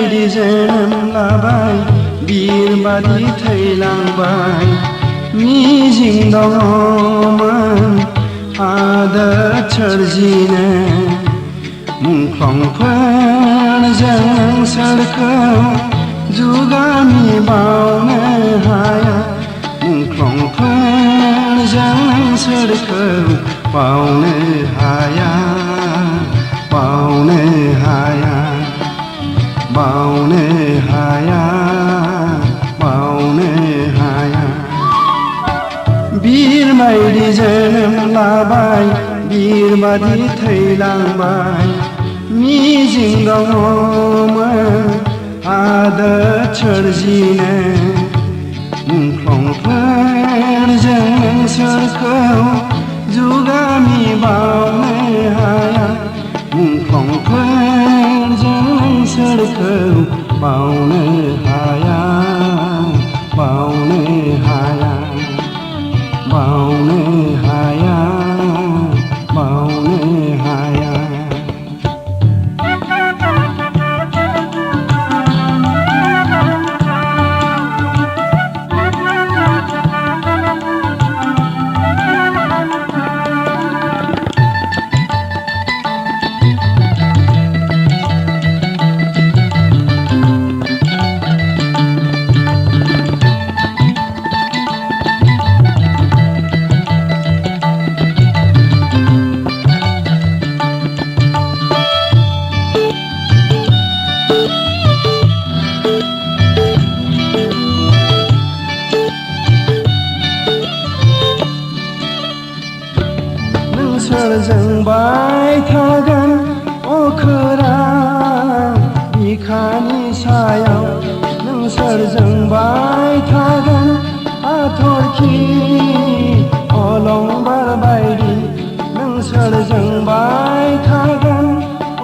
बायदि जोनोम लाबाय बिरबादि थैलांबाय मिजिं दङमोन आदोर सोरजिनो मुंख्लंफोरजों नोंसोरखौ जुगामि बावनो हाया मुंख्लंफोरजों नोंसोरखौ बावनो हाया बावनो हाया बावनो हाया बावनो हाया बिर बायदि जोनोम लाबाय बिरबादि थैलांबाय मिजिं दङमोन आदोर सोरजिनो मुंख्लंफोरजों नोंसोरखौ जुगामि बावनो हाया मुंख्लंफोरजों नोंसोरखौ बावनो हाया बावनो हाया बावनो हाया बावनो हाया सोरजोंबाय थागोन अखोरां बिखानि सायाव नों सोरजोंबाय थागोन हाथरखि अलंबार बायदि नों सोरजोंबाय थागोन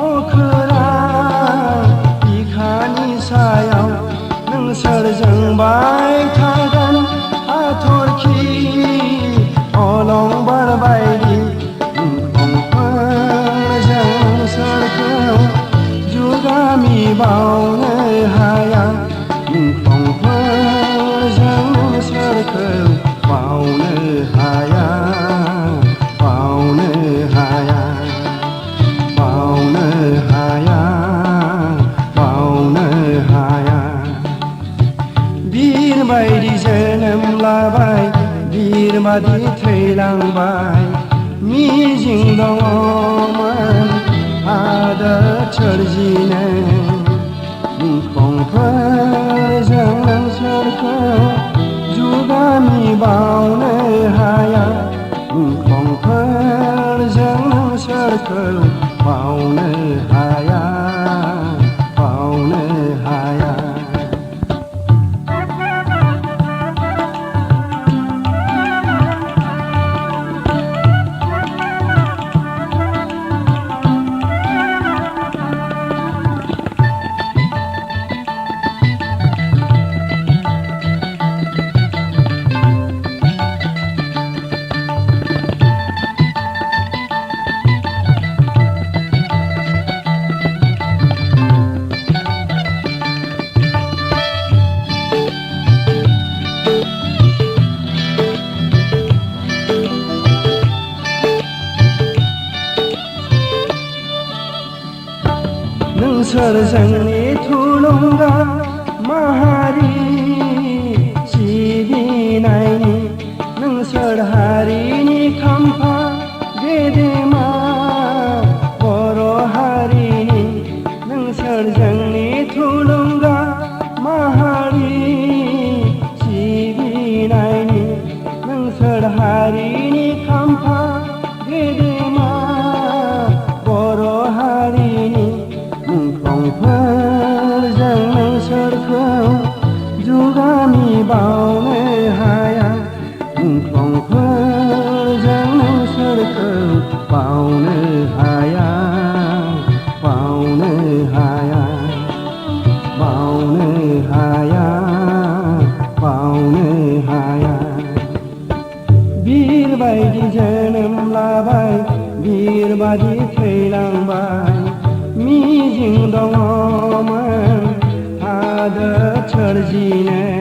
अखोरां बिखानि सायाव नों सोरजोंबाय थागोन हाथरखि अलंबार बायदि जुगामि बावनो हाया मुंख्लंफोरजों नोंसोरखौ बावनो हाया बावनो हाया बावनो हाया बावनो हाया बिर बायदि जोनोम लाबाय बिरबादि थैलांबाय मिजिं दङमोन आदोर सोरजिनो मुंख्लंफोरजों नोंसोरखौ जुगामि बावनो हाया मुंख्लंफोरजों नोंसोरखौ बावनो हाया बावनो हाया नोंसोर जोंनि थुलुंगा माहारि सिबिनायनि नोंसोर हारिनि खाम्फा गेदेमा बर' हारिनि नोंसोर जोंनि थुलुंगा माहारि सिबिनायनि नोंसोर हारिनि खाम्फा गेदेमा बर' हारिनि मुंख्लंफोरजों नोंसोरखौ सोरजिनो